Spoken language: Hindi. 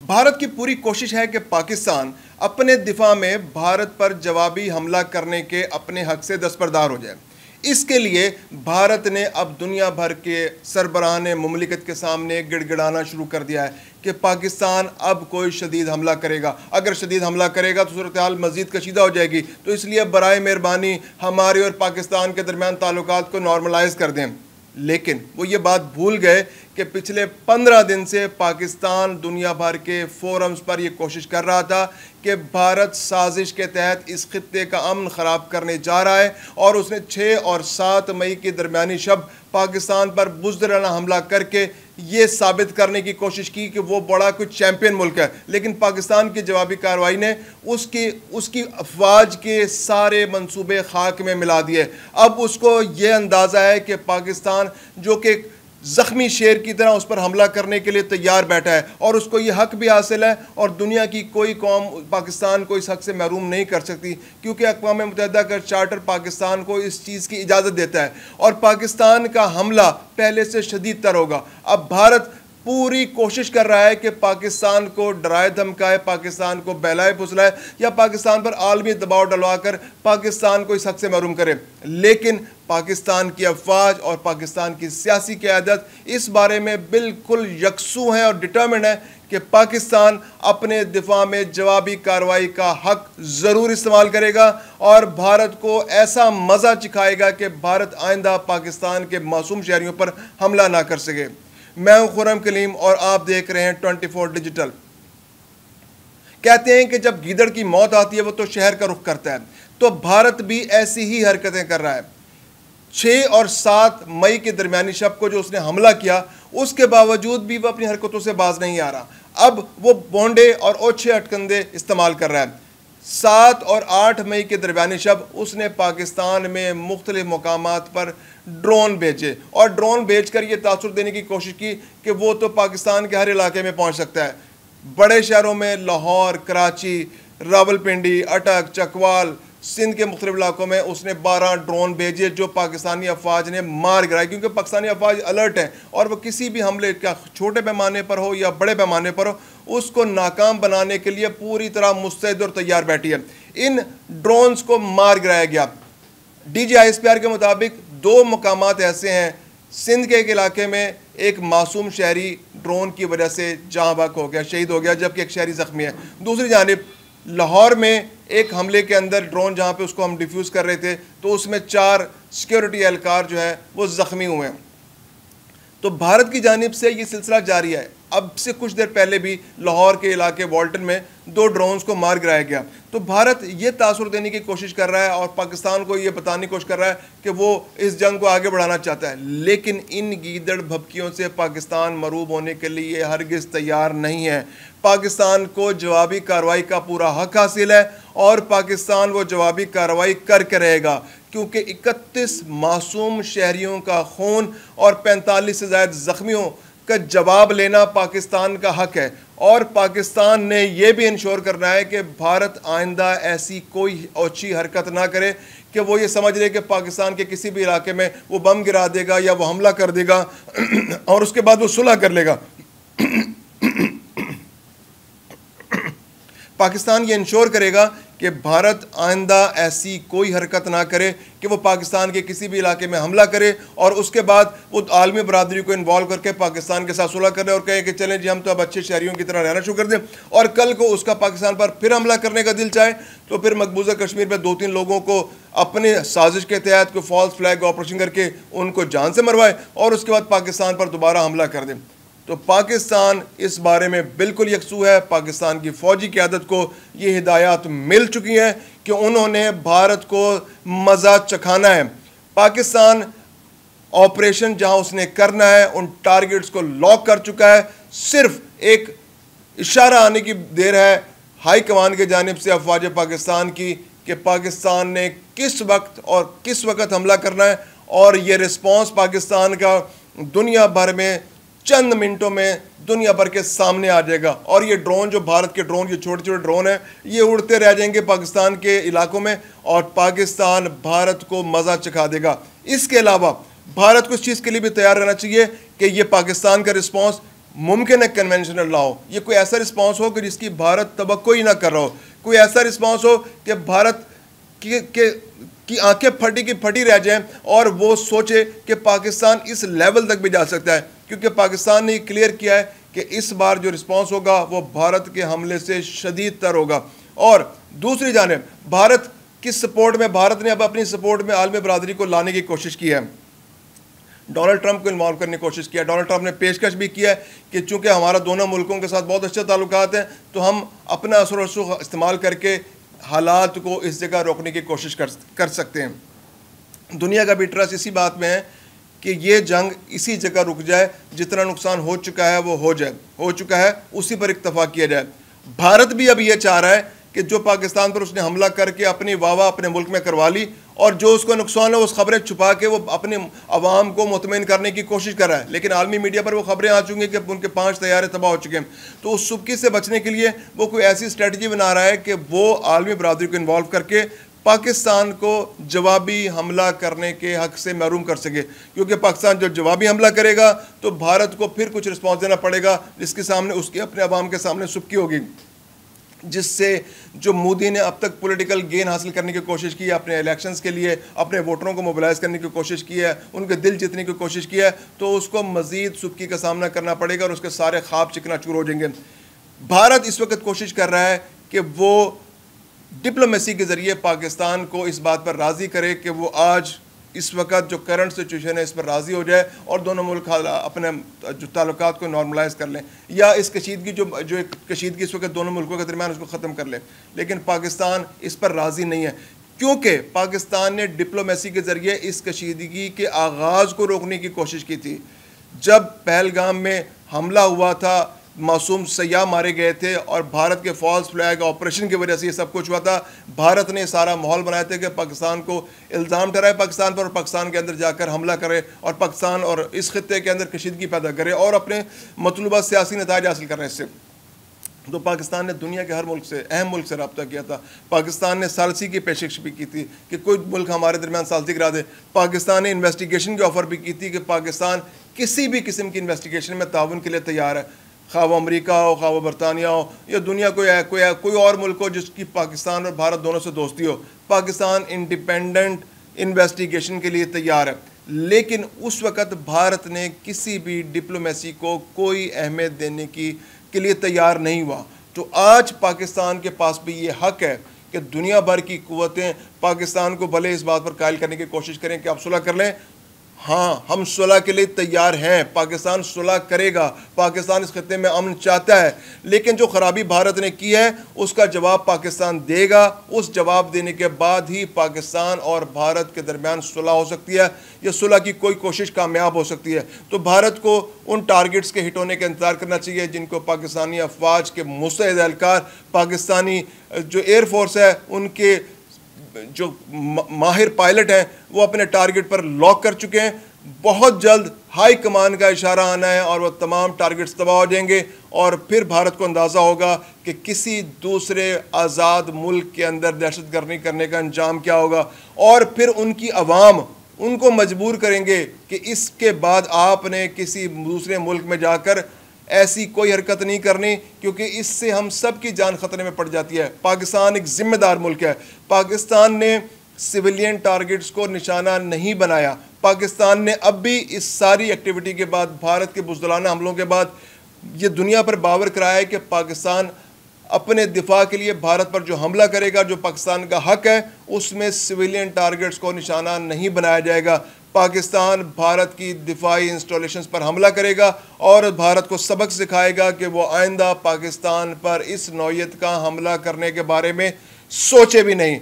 भारत की पूरी कोशिश है कि पाकिस्तान अपने दिफा में भारत पर जवाबी हमला करने के अपने हक से दस्तबरदार हो जाए। इसके लिए भारत ने अब दुनिया भर के सरबराहान मुमलिकत के सामने गिड़गिड़ाना शुरू कर दिया है कि पाकिस्तान अब कोई शदीद हमला करेगा। अगर शदीद हमला करेगा तो सूरत हाल मज़ीद कशीदा हो जाएगी। तो इसलिए बराए मेहरबानी हमारे और पाकिस्तान के दरमियान ताल्लुकात को नॉर्मलाइज कर दें। लेकिन वो ये बात भूल गए कि पिछले 15 दिन से पाकिस्तान दुनिया भर के फोरम्स पर यह कोशिश कर रहा था कि भारत साजिश के तहत इस खित्ते का अमन ख़राब करने जा रहा है और उसने 6 और 7 मई की दरमियानी शब पाकिस्तान पर बुज़दिलाना हमला करके ये साबित करने की कोशिश की कि वो बड़ा कुछ चैम्पियन मुल्क है। लेकिन पाकिस्तान की जवाबी कार्रवाई ने उसकी अफवाज के सारे मंसूबे खाक में मिला दिए। अब उसको ये अंदाज़ा है कि पाकिस्तान जो कि ज़ख्मी शेर की तरह उस पर हमला करने के लिए तैयार बैठा है और उसको ये हक भी हासिल है और दुनिया की कोई कौम पाकिस्तान को इस हक से महरूम नहीं कर सकती, क्योंकि अक़वाम मुत्तहिदा का चार्टर पाकिस्तान को इस चीज़ की इजाज़त देता है और पाकिस्तान का हमला पहले से शदीद तर होगा। अब भारत पूरी कोशिश कर रहा है कि पाकिस्तान को डराए धमकाए, पाकिस्तान को बहलाए फुसलाए या पाकिस्तान पर आलमी दबाव डलवाकर पाकिस्तान को इस हक से महरूम करे। लेकिन पाकिस्तान की अफवाज और पाकिस्तान की सियासी क़यादत इस बारे में बिल्कुल यकसू हैं और डिटर्मिन्ड है कि पाकिस्तान अपने दिफा में जवाबी कार्रवाई का हक ज़रूर इस्तेमाल करेगा और भारत को ऐसा मज़ा चिखाएगा कि भारत आइंदा पाकिस्तान के मासूम शहरियों पर हमला ना कर सके। मैं हूं खुर्रम कलीम और आप देख रहे हैं 24 डिजिटल। कहते हैं कि जब गीदड़ की मौत आती है वो तो शहर का रुख करता है, तो भारत भी ऐसी ही हरकतें कर रहा है। 6 और 7 मई के दरमियानी शब को जो उसने हमला किया, उसके बावजूद भी वह अपनी हरकतों से बाज नहीं आ रहा। अब वो बोंडे और ओछे अटकंदे इस्तेमाल कर रहा है। 7 और 8 मई के दरमियानी शब उसने पाकिस्तान में मुख्तलिफ मकामात पर ड्रोन भेजे और ड्रोन भेजकर ये तासुर देने की कोशिश की कि वो तो पाकिस्तान के हर इलाके में पहुंच सकता है। बड़े शहरों में लाहौर, कराची, रावलपिंडी, अटक, चकवाल, सिंध के मुख्तलिफ इलाकों में उसने 12 ड्रोन भेजे जो पाकिस्तानी अफवाज ने मार गिराए, क्योंकि पाकिस्तानी अफवाज अलर्ट हैं और वह किसी भी हमले का छोटे पैमाने पर हो या बड़े पैमाने पर हो उसको नाकाम बनाने के लिए पूरी तरह मुस्तैद और तैयार बैठी है। इन ड्रोन्स को मार गिराया गया। DGISPR के मुताबिक 2 मकामात ऐसे हैं, सिंध के एक इलाके में एक मासूम शहरी ड्रोन की वजह से जहाँ बहक हो गया, शहीद हो गया, जबकि एक शहरी ज़ख्मी है। दूसरी जानिब लाहौर में एक हमले के अंदर ड्रोन जहाँ पे उसको हम डिफ्यूज़ कर रहे थे तो उसमें 4 सिक्योरिटी एहलकार जो है वो ज़ख्मी हुए हैं। तो भारत की जानिब से ये सिलसिला जारी है। अब से कुछ देर पहले भी लाहौर के इलाके वॉल्टन में 2 ड्रोन्स को मार गिराया गया। तो भारत ये तासुर देने की कोशिश कर रहा है और पाकिस्तान को ये बताने की कोशिश कर रहा है कि वो इस जंग को आगे बढ़ाना चाहता है। लेकिन इन गीदड़ भभकियों से पाकिस्तान मरूब होने के लिए हरगिज़ तैयार नहीं है। पाकिस्तान को जवाबी कार्रवाई का पूरा हक हासिल है और पाकिस्तान वो जवाबी कार्रवाई करके रहेगा, क्योंकि 31 मासूम शहरियों का खून और 45 से ज़ायद ज़ख्मियों का जवाब लेना पाकिस्तान का हक है। और पाकिस्तान ने यह भी इंश्योर करना है कि भारत आइंदा ऐसी कोई ओछी हरकत ना करे कि वो ये समझ ले कि पाकिस्तान के किसी भी इलाके में वो बम गिरा देगा या वो हमला कर देगा और उसके बाद वो सुलह कर लेगा। पाकिस्तान ये इंश्योर करेगा कि भारत आइंदा ऐसी कोई हरकत ना करे कि वो पाकिस्तान के किसी भी इलाके में हमला करे और उसके बाद वो आलमी बरादरी को इन्वॉल्व करके पाकिस्तान के साथ सुलह करे और कहे कि चलें जी हम तो अब अच्छे शहरियों की तरह रहना शुरू कर दें। और कल को उसका पाकिस्तान पर फिर हमला करने का दिल चाहे तो फिर मकबूजा कश्मीर में 2-3 लोगों को अपने साजिश के तहत कोई फॉल्स फ्लैग ऑपरेशन करके उनको जान से मरवाए और उसके बाद पाकिस्तान पर दोबारा हमला कर दें। तो पाकिस्तान इस बारे में बिल्कुल यकसू है। पाकिस्तान की फ़ौजी क़यादत को ये हिदायत मिल चुकी हैं कि उन्होंने भारत को मज़ा चखाना है। पाकिस्तान ऑपरेशन जहां उसने करना है उन टारगेट्स को लॉक कर चुका है। सिर्फ एक इशारा आने की देर है हाई कमान के जानिब से अफवाज पाकिस्तान की कि पाकिस्तान ने किस वक्त और किस वक्त हमला करना है और ये रिस्पॉन्स पाकिस्तान का दुनिया भर में चंद मिनटों में दुनिया भर के सामने आ जाएगा। और ये ड्रोन जो भारत के ड्रोन, ये छोटे छोटे ड्रोन हैं, ये उड़ते रह जाएंगे पाकिस्तान के इलाकों में और पाकिस्तान भारत को मज़ा चखा देगा। इसके अलावा भारत को इस चीज़ के लिए भी तैयार रहना चाहिए कि ये पाकिस्तान का रिस्पॉन्स मुमकिन है कन्वेंशनल ना हो, ये कोई ऐसा रिस्पॉन्स हो कि जिसकी भारत तवक्को ही ना कर रहा हो, कोई ऐसा रिस्पॉन्स हो कि भारत की आंखें फटी की फटी रह जाएं और वो सोचे कि पाकिस्तान इस लेवल तक भी जा सकता है। क्योंकि पाकिस्तान ने क्लियर किया है कि इस बार जो रिस्पॉन्स होगा वो भारत के हमले से शदीद तर होगा। और दूसरी जानिब भारत की सपोर्ट में, भारत ने अब अपनी सपोर्ट में आलमी बरादरी को लाने की कोशिश की है, डोनाल्ड ट्रंप को इन्वॉल्व करने की कोशिश किया। डोनाल्ड ट्रंप ने पेशकश भी किया है कि चूंकि हमारा दोनों मुल्कों के साथ बहुत अच्छे ताल्लुकात हैं तो हम अपना असर रसूख इस्तेमाल करके हालात को इस जगह रोकने की कोशिश कर सकते हैं। दुनिया का भी ट्रस्ट इसी बात में है कि ये जंग इसी जगह रुक जाए, जितना नुकसान हो चुका है वो हो चुका है, उसी पर इत्तफा किया जाए। भारत भी अब ये चाह रहा है कि जो पाकिस्तान पर उसने हमला करके अपनी वाह अपने मुल्क में करवा ली और जो उसको नुकसान है उस खबरें छुपा के वो अपने अवाम को मुतमईन करने की कोशिश कर रहा है, लेकिन आलमी मीडिया पर वो खबरें आ चुकी हैं कि उनके 5 तैयारे तबाह हो चुके हैं। तो उस सुबकी से बचने के लिए वो कोई ऐसी स्ट्रेटजी बना रहा है कि वो आलमी बरादरी को इन्वॉल्व करके पाकिस्तान को जवाबी हमला करने के हक से महरूम कर सके। क्योंकि पाकिस्तान जब जवाबी हमला करेगा तो भारत को फिर कुछ रिस्पॉन्स देना पड़ेगा, जिसके सामने उसके अपने अवाम के सामने सुबकी होगी, जिससे जो मोदी ने अब तक पॉलिटिकल गेन हासिल करने की कोशिश की है, अपने इलेक्शंस के लिए अपने वोटरों को मोबिलाइज करने की कोशिश की है, उनके दिल जीतने की कोशिश की है, तो उसको मज़ीद सुबकी का सामना करना पड़ेगा और उसके सारे ख्वाब चिकनाचूर हो जाएंगे। भारत इस वक्त कोशिश कर रहा है कि वो डिप्लोमेसी के ज़रिए पाकिस्तान को इस बात पर राज़ी करे कि वो आज इस वक्त जो करंट सिचुएशन है इस पर राज़ी हो जाए और दोनों मुल्क अपने जो ताल्लुकात को नॉर्मलाइज कर लें, या इस कशीदगी जो एक कशीदगी इस वक्त दोनों मुल्कों के दरमियान उसको ख़त्म कर लें। लेकिन पाकिस्तान इस पर राज़ी नहीं है, क्योंकि पाकिस्तान ने डिप्लोमेसी के ज़रिए इस कशीदगी के आगाज़ को रोकने की कोशिश की थी। जब पहलगाम में हमला हुआ था, मासूम सयाह मारे गए थे और भारत के फॉल्स फ्लैग ऑपरेशन की वजह से ये सब कुछ हुआ था। भारत ने सारा माहौल बनाया था कि पाकिस्तान को इल्ज़ाम ठहराए पाकिस्तान पर और पाकिस्तान के अंदर जाकर हमला करे और पाकिस्तान और इस खित्ते के अंदर कशीदगी पैदा करे और अपने मतलूबा सियासी नताइज हासिल करें इससे। तो पाकिस्तान ने दुनिया के हर मुल्क से, अहम मुल्क से रब्ता किया था। पाकिस्तान ने सालसी की पेशकश भी की थी कि कोई मुल्क हमारे दरमियान सालसी करा दे। पाकिस्तान ने इन्वेस्टिगेशन की ऑफ़र भी की थी कि पाकिस्तान किसी भी किस्म की इन्वेस्टिगेशन में ताउन के लिए तैयार है, खा वो अमरीका हो, खा वो बरतानिया हो, या दुनिया कोई और मुल्क हो जिसकी पाकिस्तान और भारत दोनों से दोस्ती हो। पाकिस्तान इंडिपेंडेंट इन्वेस्टिगेशन के लिए तैयार है, लेकिन उस वक़्त भारत ने किसी भी डिप्लोमेसी को कोई अहमियत देने के लिए तैयार नहीं हुआ। तो आज पाकिस्तान के पास भी ये हक है कि दुनिया भर की क़ुव्वतें पाकिस्तान को भले इस बात पर कायल करने की कोशिश करें कि आप सुलह कर लें। हाँ, हम सुलह के लिए तैयार हैं, पाकिस्तान सुलह करेगा, पाकिस्तान इस खित्ते में अमन चाहता है, लेकिन जो ख़राबी भारत ने की है उसका जवाब पाकिस्तान देगा। उस जवाब देने के बाद ही पाकिस्तान और भारत के दरमियान सुलह हो सकती है, या सुलह की कोई कोशिश कामयाब हो सकती है। तो भारत को उन टारगेट्स के हिट होने का इंतज़ार करना चाहिए जिनको पाकिस्तानी अफवाज के मुस्तैद एहलकार, पाकिस्तानी जो एयरफोर्स है उनके जो माहिर पायलट हैं वो अपने टारगेट पर लॉक कर चुके हैं। बहुत जल्द हाई कमान का इशारा आना है और वो तमाम टारगेट्स तबाह हो जाएंगे और फिर भारत को अंदाज़ा होगा कि किसी दूसरे आज़ाद मुल्क के अंदर दहशतगर्दी करने का अंजाम क्या होगा, और फिर उनकी अवाम उनको मजबूर करेंगे कि इसके बाद आपने किसी दूसरे मुल्क में जाकर ऐसी कोई हरकत नहीं करनी, क्योंकि इससे हम सब की जान खतरे में पड़ जाती है। पाकिस्तान एक जिम्मेदार मुल्क है, पाकिस्तान ने सिविलियन टारगेट्स को निशाना नहीं बनाया। पाकिस्तान ने अब भी इस सारी एक्टिविटी के बाद, भारत के बुज़दिलाना हमलों के बाद, ये दुनिया पर बावर कराया है कि पाकिस्तान अपने दिफा के लिए भारत पर जो हमला करेगा, जो पाकिस्तान का हक है, उसमें सिविलियन टारगेट्स को निशाना नहीं बनाया जाएगा। पाकिस्तान भारत की दिफाई इंस्टॉलेशंस पर हमला करेगा और भारत को सबक सिखाएगा कि वो आइंदा पाकिस्तान पर इस नौयत का हमला करने के बारे में सोचे भी नहीं।